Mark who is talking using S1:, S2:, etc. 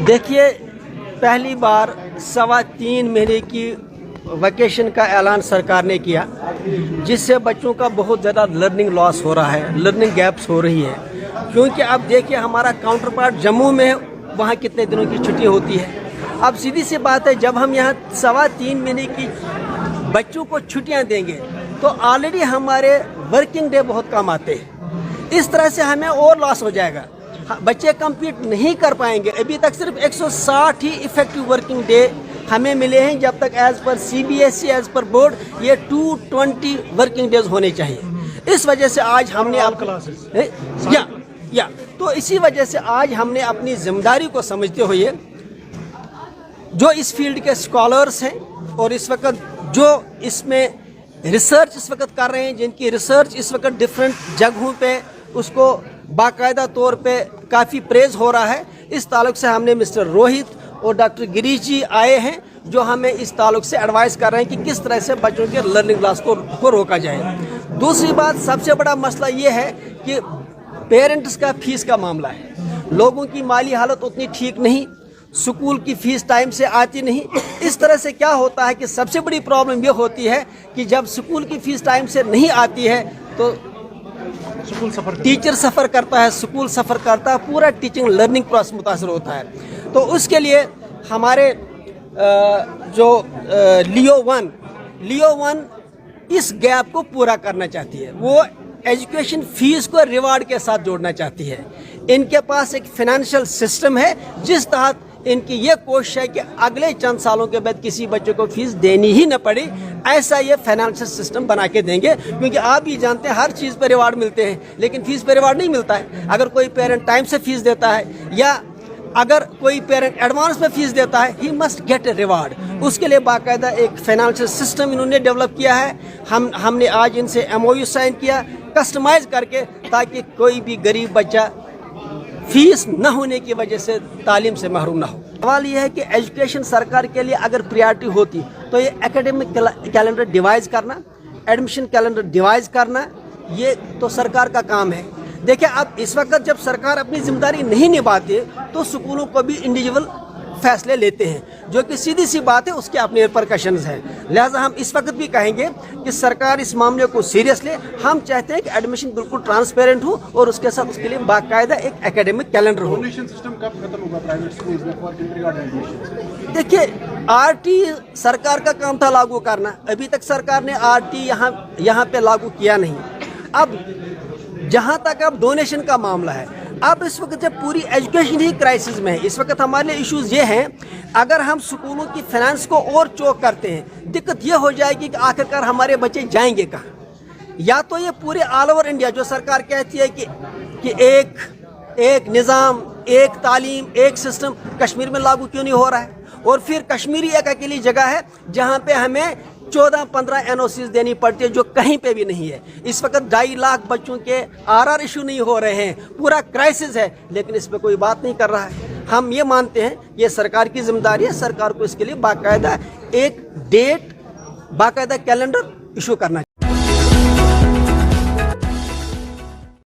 S1: देखिए, पहली बार 3.25 महीने की वैकेशन का ऐलान सरकार ने किया, जिससे बच्चों का बहुत ज़्यादा लर्निंग लॉस हो रहा है, लर्निंग गैप्स हो रही है। क्योंकि अब देखिए हमारा काउंटर पार्ट जम्मू में है, वहाँ कितने दिनों की छुट्टी होती है। अब सीधी सी बात है, जब हम यहाँ 3.25 महीने की बच्चों को छुट्टियाँ देंगे तो ऑलरेडी हमारे वर्किंग डे बहुत कम आते हैं। इस तरह से हमें और लॉस हो जाएगा, बच्चे कम्पीट नहीं कर पाएंगे। अभी तक सिर्फ 160 ही इफेक्टिव वर्किंग डे हमें मिले हैं, जब तक as per CBSE as per board ये 220 वर्किंग डेज होने चाहिए। इस वजह से आज हमने तो इसी वजह से आज हमने अपनी जिम्मेदारी को समझते हुए जो इस फील्ड के स्कॉलर्स हैं और इस वक्त जो इसमें रिसर्च इस वक्त कर रहे हैं, जिनकी रिसर्च इस वक्त डिफरेंट जगहों पे उसको बाकायदा तौर पे काफ़ी प्रेज हो रहा है, इस ताल्लुक से हमने मिस्टर रोहित और डॉक्टर गिरीश जी आए हैं, जो हमें इस ताल्लुक से एडवाइस कर रहे हैं कि किस तरह से बच्चों के लर्निंग लॉस को रोका जाए। दूसरी बात, सबसे बड़ा मसला ये है कि पेरेंट्स का फीस का मामला है। लोगों की माली हालत उतनी ठीक नहीं, स्कूल की फीस टाइम से आती नहीं। इस तरह से क्या होता है कि सबसे बड़ी प्रॉब्लम ये होती है कि जब स्कूल की फीस टाइम से नहीं आती है तो टीचर सफ़र करता है, स्कूल सफ़र करता है, पूरा टीचिंग लर्निंग प्रोसेस मुतासर होता है। तो उसके लिए हमारे जो लियो वन इस गैप को पूरा करना चाहती है। वो एजुकेशन फीस को रिवार्ड के साथ जोड़ना चाहती है। इनके पास एक फाइनेंशियल सिस्टम है जिस तहत इनकी ये कोशिश है कि अगले चंद सालों के बाद किसी बच्चे को फीस देनी ही न पड़े, ऐसा ये फाइनेंशियल सिस्टम बना के देंगे। क्योंकि आप भी जानते हैं हर चीज़ पर रिवार्ड मिलते हैं, लेकिन फीस पर रिवार्ड नहीं मिलता है। अगर कोई पेरेंट टाइम से फीस देता है या अगर कोई पेरेंट एडवांस में फीस देता है, he must get a reward. उसके लिए बाकायदा एक फाइनेंशियल सिस्टम इन्होंने डेवलप किया है। हमने आज इनसे MOU साइन किया कस्टमाइज करके, ताकि कोई भी गरीब बच्चा फीस न होने की वजह से तालीम से महरूम ना हो। सवाल यह है कि एजुकेशन सरकार के लिए अगर प्रायोरिटी होती तो ये एकेडमिक कैलेंडर डिवाइस करना, एडमिशन कैलेंडर डिवाइस करना, ये तो सरकार का काम है। देखिए, अब इस वक्त जब सरकार अपनी जिम्मेदारी नहीं निभाती तो स्कूलों को भी इंडिविजुअल फैसले लेते हैं, जो कि सीधी सी बात है, उसके अपने रिपरकशंस हैं। लिहाजा हम इस वक्त भी कहेंगे कि सरकार इस मामले को सीरियस ले। हम चाहते हैं कि एडमिशन बिल्कुल ट्रांसपेरेंट हो और उसके साथ उसके लिए बाकायदा एक एकेडमिक कैलेंडर हो।
S2: सिस्टम कब खत्म होगा प्राइवेट स्कूल्स में फॉर किंडरगार्टन एडमिशन?
S1: देखिए, RT सरकार का काम था लागू करना, अभी तक सरकार ने RT यहाँ पे लागू किया नहीं। अब जहाँ तक अब डोनेशन का मामला है, अब इस वक्त जब पूरी एजुकेशन ही क्राइसिस में है, इस वक्त हमारे लिए इश्यूज ये हैं, अगर हम स्कूलों की फाइनेंस को और चोक करते हैं, दिक्कत ये हो जाएगी कि आखिरकार हमारे बच्चे जाएंगे कहाँ। या तो ये पूरे ऑल ओवर इंडिया जो सरकार कहती है कि एक निज़ाम, एक तालीम, एक सिस्टम, कश्मीर में लागू क्यों नहीं हो रहा है? और फिर कश्मीरी एक अकेली जगह है जहाँ पे हमें 14-15 NOCs देनी पड़ती है, जो कहीं पे भी नहीं है। इस वक्त 2.5 लाख बच्चों के RR इशू नहीं हो रहे हैं, पूरा क्राइसिस है, लेकिन इस पर कोई बात नहीं कर रहा है। हम ये मानते हैं ये सरकार की जिम्मेदारी है, सरकार को इसके लिए बाकायदा एक डेट, बाकायदा कैलेंडर इशू करना चाहिए।